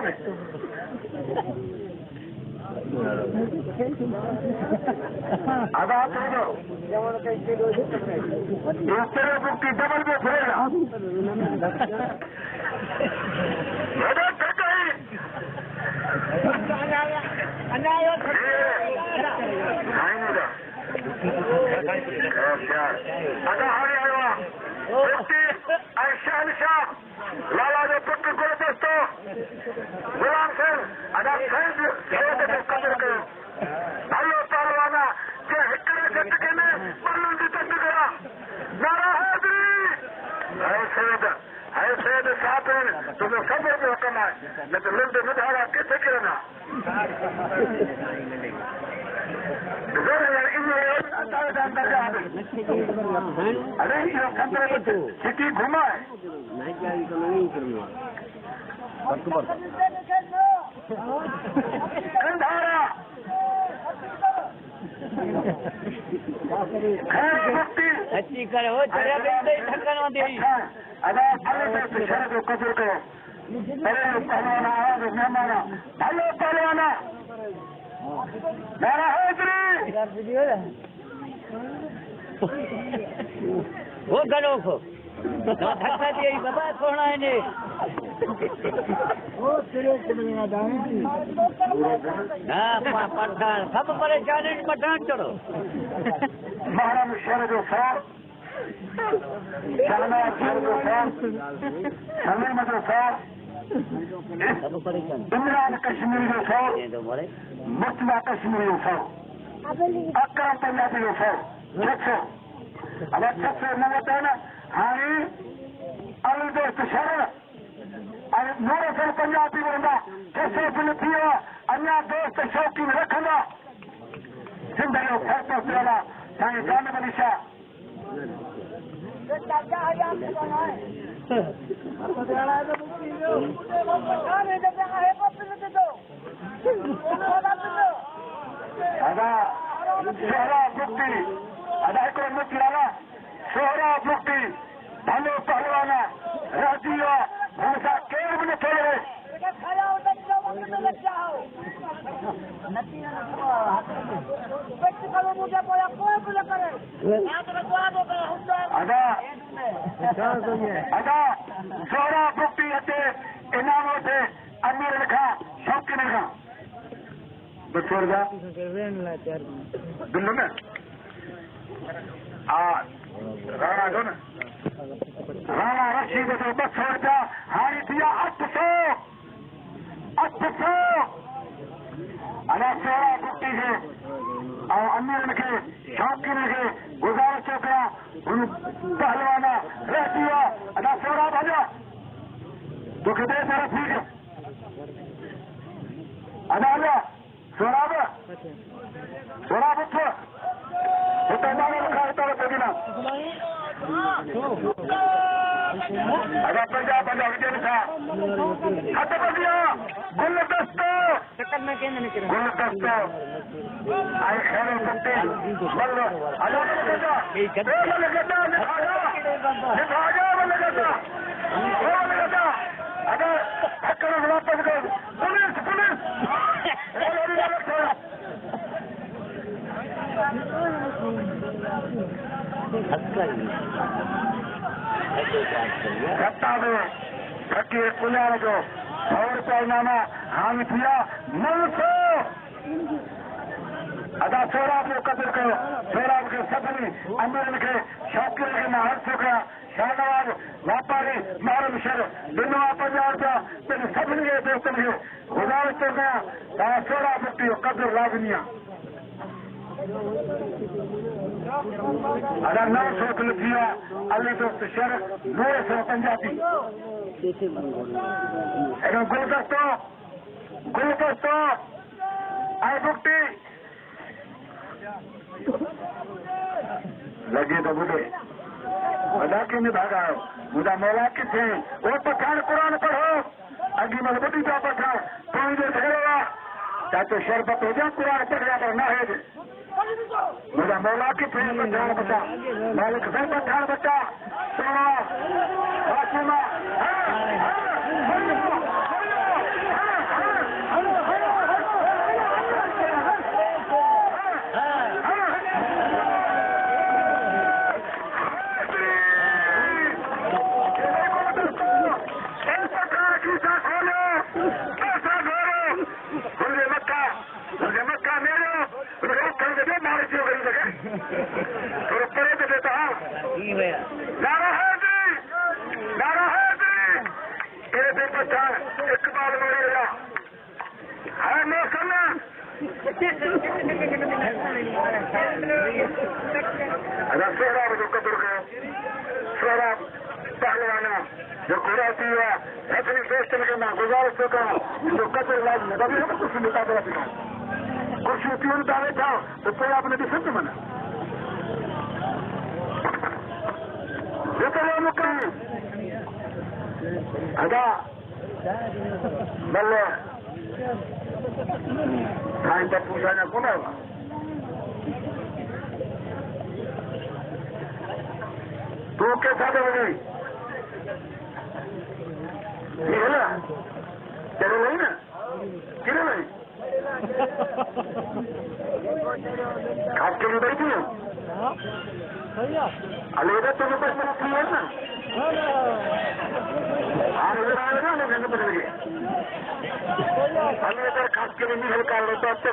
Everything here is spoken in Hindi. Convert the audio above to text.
कोने अदा तो दूसरे मुक्ति डबल में फिरेगा अदा हारे आया शाह लाला जो पुत्र गुरु दोस्तों गुलाम सिंह अदा कदर कयो हलो पहलवाना जो हिकड़े झटके में बल्लू जी तक गया नारा है सैद साहब तुझे सब्र जो हुक्म है न तो लिंद मुधारा किथे किरना अरे सिटी घुमा है कंधारा अच्छी करे हो तेरा बेटे ठक्कर न दे अदा अल्लाह से शर को कबूल करो अरे पहलवाना आवाज मेहमाना हेलो पहलवाना मेरा हैदरी वो गलो को धक्का दे बाबा सोना है ने वो तेरे से बना दानी हां पठान सब परेशान है पठान चढ़ो महाराज शर जो साहब शर्मा शर जो साहब शमी मदरसा इमरान कश्मीरी जो साहब मुर्तजा कश्मीरी जो साहब अकरम पंजाबी जो साहब छो अब छो न होता है ना हाणे अली दोस्त शर नूर सर पंजाबी वरंदा जैसे बिल थियो अन्या दोस्त शौकीन रखंदा सिंध जो फैसलो थियला साईं जामिद अली शाह अदा सोहरा मुक्ति अदा हिकिड़ो मुक्ति आला सोहरा मुक्ति भलो पहलवाना राजी आहे हुन सां केरु बि नथो लड़े अदा सोहरा मुक्ति अचे इनाम वठे अमीर खां शौक़ीन खां बुजुर्ग दिल्ली में राणा जो न राणा रशीद जो 200 रुपया हाणे थिया 800 अदा सोहरा मुक्ति खे ऐं अमीरनि खे शौक़ीन खे गुज़ारिश थो कयां हुन पहलवाना रहिजी वियो अदा सोहरा भाॼा तोखे ॾे सारा ठीक अदा हलिया सोहराब उठ हुते माण्हू खां हितां सघीना अदा पंजाह विजय छा हथ बदिया गुलदस्तो गुलदस्तो आई खैर सकते बल्लो हलो गदा गदा अदा हकड़ वापस गयो पुलिस सत्ता में थके पुलिया जो 100 रुपया इनामा हानि थिया 900 अदा सोहराब जो कदर कयो सोहराब खे सभिनी अमीरनि खे शौक़ीन खे मां हथ थो कयां शाहनवाज़ वापारी मारम शर ॾिनो आहे 50 रुपया पंहिंजे सभिनी जे दोस्तनि खे गुज़ारिश थो कयां तव्हां सोहराब मुक्ति जो कदुरु लाज़मी आहे अदा 900 किल थी विया अली दोस्त शर 900 पंजाबी हेॾो गुलदस्तो ऐं मुक्ति लॻे तो ॿुधे वॾा कंहिंजे भाॻ आयो मुंहिंजा मौला किथे वो पठान क़ुर पढ़ो अॻी महिल ॿुधी पिया पठान पाणी जो झगड़ो आहे चाहे शरबत हुजे क़ुर पढ़िया पर न हुजे मुंहिंजा मौला किथे पठान बचा मालिक साईं पठान बचा सोना फातिमा कैसा घोरो मुझे मक्का मेरो मुझे मारे क्यों गई लगे थोड़ा परे तो देता हूँ नारा है तेरे दिल बच्चा एक बार मेरे है मौसम सोहरा जो कदर गए सोहरा पहलवाना जो खुराती हुआ अपनी दोस्त में गुजारिश तो करो जो कदर लाज में कभी कुछ मुकाबला दिखा कुछ क्यों दावे था तो कोई आपने भी सत्य बना मुकाम अदा बल्ले टाइम पर पूछाने कौन है तू कैसा देगी ये ना चलो नहीं ना क्यों नहीं खास के लिए बैठी हो अलग तुम्हें बस मेरा फ्री है ना हाँ नजर आएगा ना मैंने बदल गए हमें अगर खास के लिए नहीं हल्का होता तो